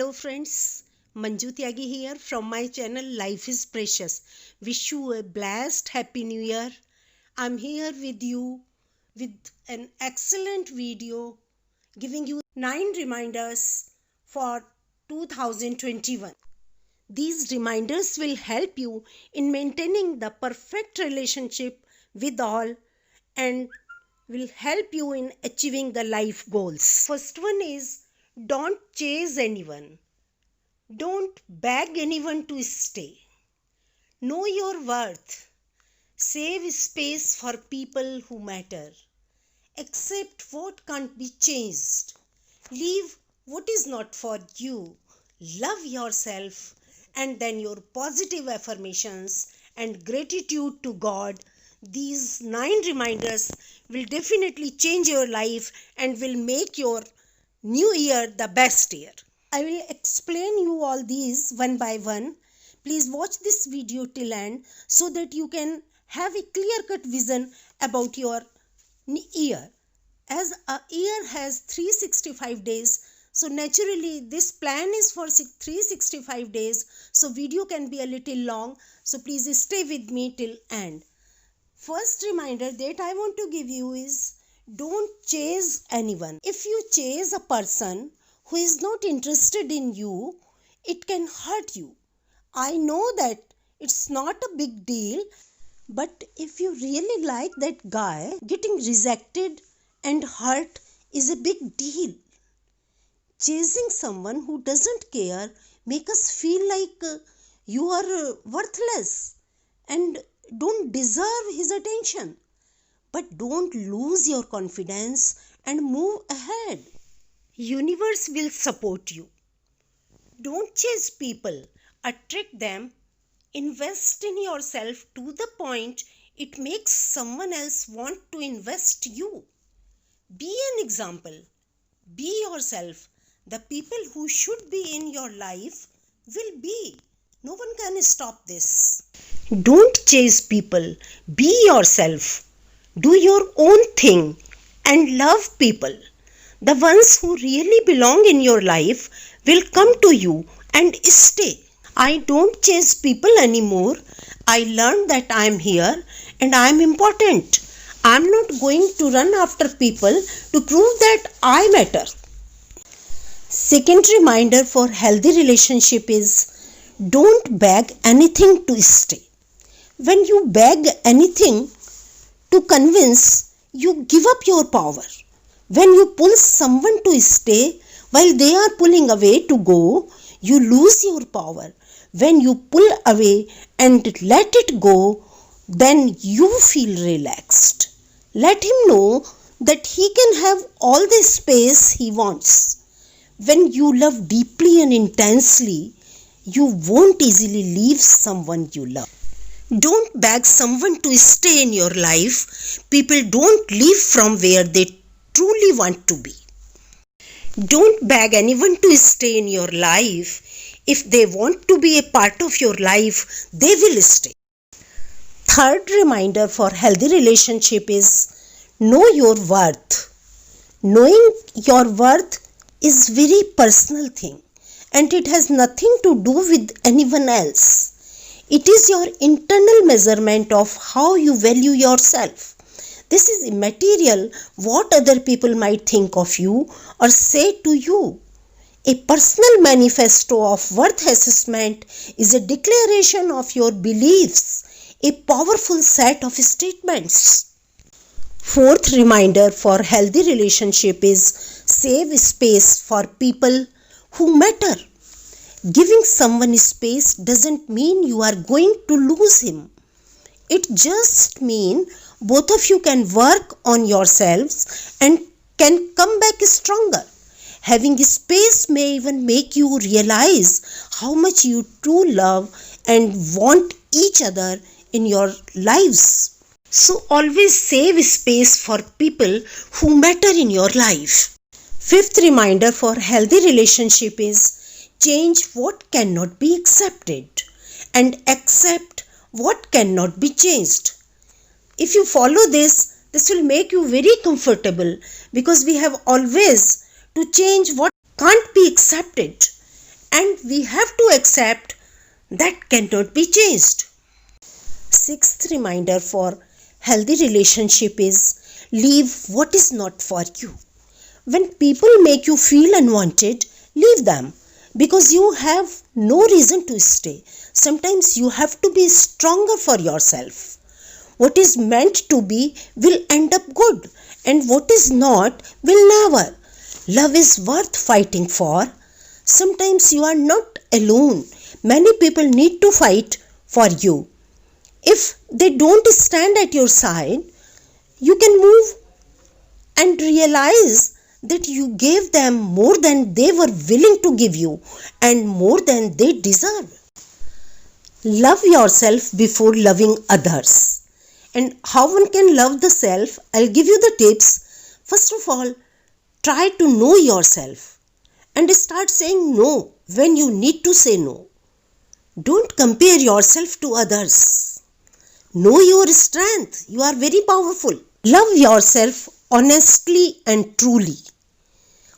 Hello friends, Manju Tyagi here from my channel Life is Precious. Wish you a blessed happy new year. I'm here with you with an excellent video giving you 9 reminders for 2021. These reminders will help you in maintaining the perfect relationship with all and will help you in achieving the life goals. First one is, don't chase anyone. Don't beg anyone to stay. Know your worth. Save space for people who matter. Accept what can't be changed. Leave what is not for you. Love yourself, and then your positive affirmations and gratitude to God. These 9 reminders will definitely change your life and will make your new year the best year. I will explain you all these one by one. Please watch this video till end so that you can have a clear-cut vision about your year. As a year has 365 days, so naturally this plan is for 365 days. So video can be a little long. So please stay with me till end. First reminder that I want to give you is, don't chase anyone. If you chase a person who is not interested in you, it can hurt you. I know that it's not a big deal, but if you really like that guy, getting rejected and hurt is a big deal. Chasing someone who doesn't care make us feel like you are worthless and don't deserve his attention. But don't lose your confidence and move ahead. Universe will support you. Don't chase people, attract them. Invest in yourself to the point it makes someone else want to invest you. Be an example. Be yourself. The people who should be in your life will be. No one can stop this. Don't chase people. Be yourself. Do your own thing and love people. The ones who really belong in your life will come to you and stay. I don't chase people anymore. I learned that I am here and I am important. I am not going to run after people to prove that I matter. Second reminder for healthy relationship is, don't beg anything to stay. When you beg anything to convince, you give up your power. When you pull someone to stay while they are pulling away to go, you lose your power. When you pull away and let it go, then you feel relaxed. Let him know that he can have all the space he wants. When you love deeply and intensely, you won't easily leave someone you love. Don't beg someone to stay in your life. People don't leave from where they truly want to be. Don't beg anyone to stay in your life. If they want to be a part of your life, they will stay. Third reminder for healthy relationship is, know your worth. Knowing your worth is very personal thing and it has nothing to do with anyone else. It is your internal measurement of how you value yourself. This is immaterial what other people might think of you or say to you. A personal manifesto of worth assessment is a declaration of your beliefs, a powerful set of statements. Fourth reminder for healthy relationship is, save space for people who matter. Giving someone space doesn't mean you are going to lose him. It just means both of you can work on yourselves and can come back stronger. Having space may even make you realize how much you two love and want each other in your lives. So always save space for people who matter in your life. Fifth reminder for healthy relationship is, change what cannot be accepted and accept what cannot be changed. If you follow this will make you very comfortable because we have always to change what can't be accepted and we have to accept that cannot be changed. Sixth reminder for healthy relationship is leave what is not for you. When people make you feel unwanted, leave them because you have no reason to stay. Sometimes you have to be stronger for yourself. What is meant to be will end up good, and what is not will never. Love is worth fighting for. Sometimes you are not alone. Many people need to fight for you. If they don't stand at your side, you can move and realize that you gave them more than they were willing to give you and more than they deserve. Love yourself before loving others. And how one can love the self? I'll give you the tips. First of all, try to know yourself and start saying no when you need to say no. Don't compare yourself to others. Know your strength. You are very powerful. Love yourself honestly and truly.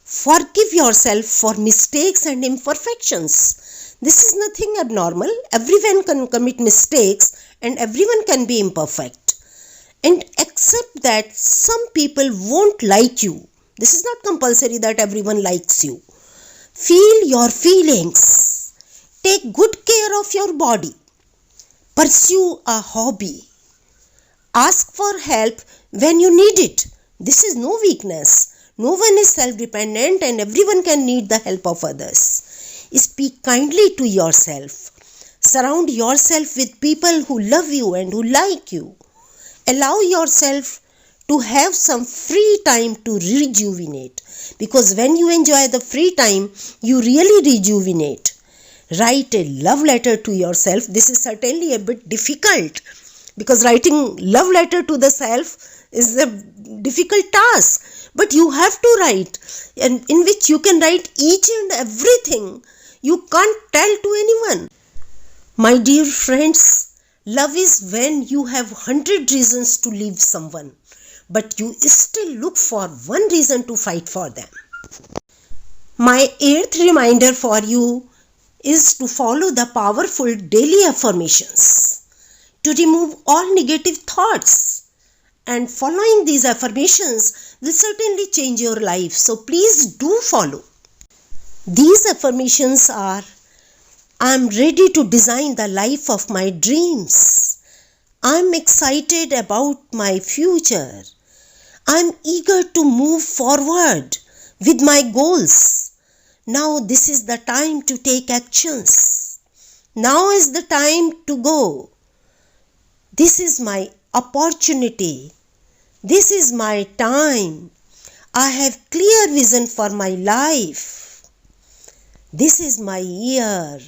Forgive yourself for mistakes and imperfections. This is nothing abnormal. Everyone can commit mistakes and everyone can be imperfect. And accept that some people won't like you. This is not compulsory that everyone likes you. Feel your feelings. Take good care of your body. Pursue a hobby. Ask for help when you need it. This is no weakness. No one is self-dependent and everyone can need the help of others. Speak kindly to yourself. Surround yourself with people who love you and who like you. Allow yourself to have some free time to rejuvenate, because when you enjoy the free time, you really rejuvenate. Write a love letter to yourself. This is certainly a bit difficult because writing love letter to the self is a difficult task, but you have to write, and in which you can write each and everything you can't tell to anyone. My dear friends, love is when you have 100 reasons to leave someone, but you still look for one reason to fight for them. My 8th reminder for you is to follow the powerful daily affirmations, to remove all negative thoughts, and following these affirmations will certainly change your life. So please do follow. These affirmations are: I am ready to design the life of my dreams. I am excited about my future. I am eager to move forward with my goals. Now this is the time to take actions. Now is the time to go. This is my opportunity. This is my time. I have clear vision for my life. This is my year.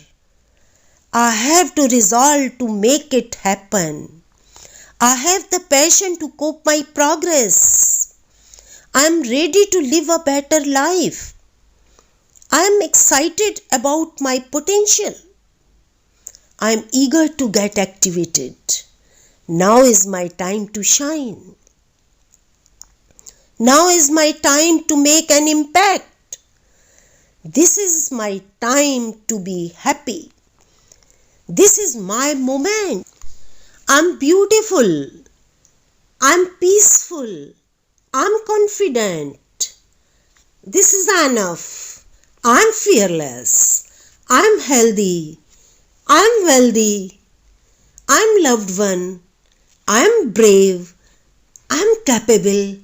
I have to resolve to make it happen. I have the passion to cope my progress. I am ready to live a better life. I am excited about my potential. I am eager to get activated. Now is my time to shine. Now is my time to make an impact. This is my time to be happy. This is my moment. I'm beautiful. I'm peaceful. I'm confident. This is enough. I'm fearless. I'm healthy. I'm wealthy. I'm loved one. I'm brave. I'm capable.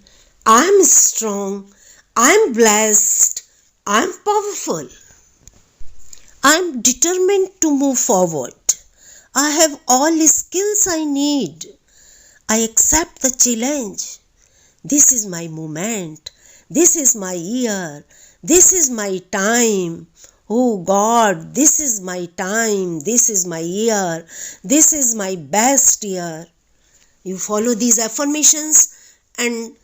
I'm strong. I'm blessed. I'm powerful. I'm determined to move forward. I have all the skills I need. I accept the challenge. This is my moment. This is my year. This is my time. Oh God, this is my time. This is my year. This is my best year. You follow these affirmations, and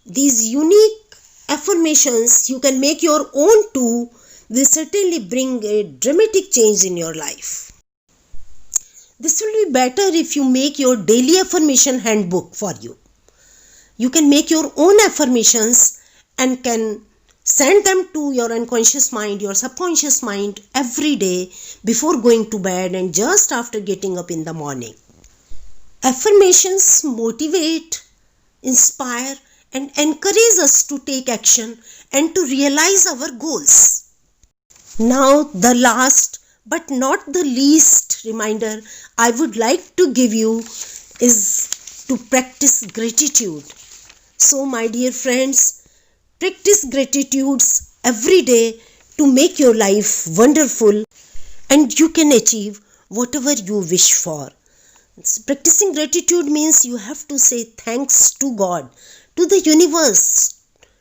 these unique affirmations you can make your own too, will certainly bring a dramatic change in your life. This will be better if you make your daily affirmation handbook for you. You can make your own affirmations and can Send them to your unconscious mind, your subconscious mind every day before going to bed and just after getting up in the morning. Affirmations motivate, inspire, and encourage us to take action and to realize our goals. Now, the last but not the least reminder I would like to give you is to practice gratitude. So, my dear friends, practice gratitudes every day to make your life wonderful and you can achieve whatever you wish for. Practicing gratitude means you have to say thanks to God, to the universe,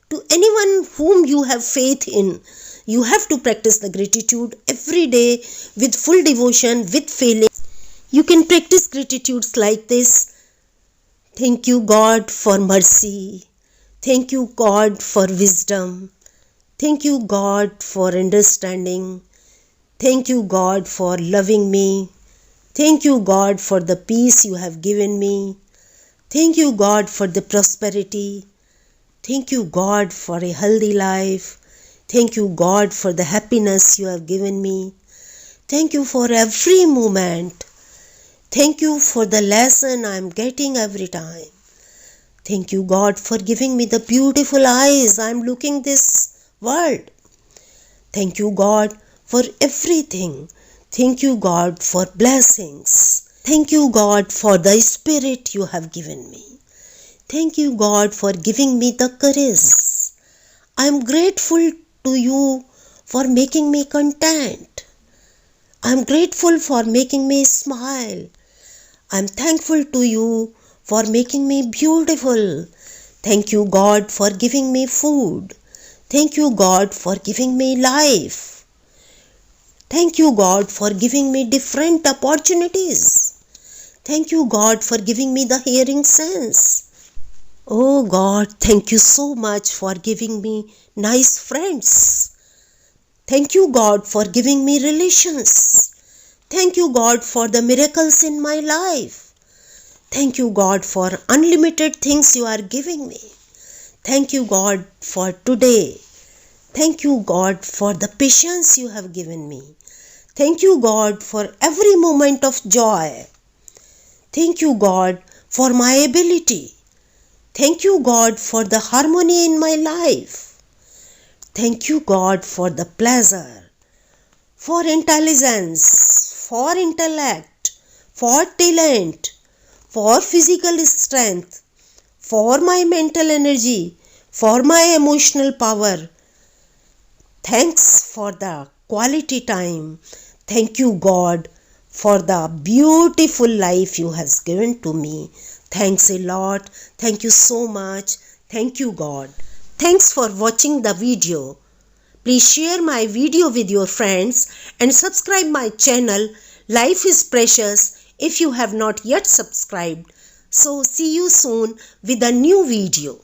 to anyone whom you have faith in. You have to practice the gratitude every day with full devotion, with feeling. You can practice gratitudes like this. Thank you, God, for mercy. Thank you, God, for wisdom. Thank you, God, for understanding. Thank you, God, for loving me. Thank you, God, for the peace you have given me. Thank you, God, for the prosperity. Thank you, God, for a healthy life. Thank you, God, for the happiness you have given me. Thank you for every moment. Thank you for the lesson I am getting every time. Thank you, God, for giving me the beautiful eyes I am looking this world. Thank you, God, for everything. Thank you, God, for blessings. Thank you, God, for the spirit you have given me. Thank you, God, for giving me the courage. I am grateful to you for making me content. I am grateful for making me smile. I am thankful to you for making me beautiful. Thank you, God, for giving me food. Thank you, God, for giving me life. Thank you, God, for giving me different opportunities. Thank you, God, for giving me the hearing sense. Oh God, thank you so much for giving me nice friends. Thank you, God, for giving me relations. Thank you, God, for the miracles in my life. Thank you, God, for unlimited things you are giving me. Thank you, God, for today. Thank you, God, for the patience you have given me. Thank you, God, for every moment of joy. Thank you, God, for my ability. Thank you, God, for the harmony in my life. Thank you, God, for the pleasure, for intelligence, for intellect, for talent, for physical strength, for my mental energy, for my emotional power. Thanks for the quality time. Thank you, God, for the beautiful life you have given to me. Thanks a lot. Thank you so much. Thank you, God. Thanks for watching the video. Please share my video with your friends and subscribe my channel Life is Precious if you have not yet subscribed. So see you soon with a new video.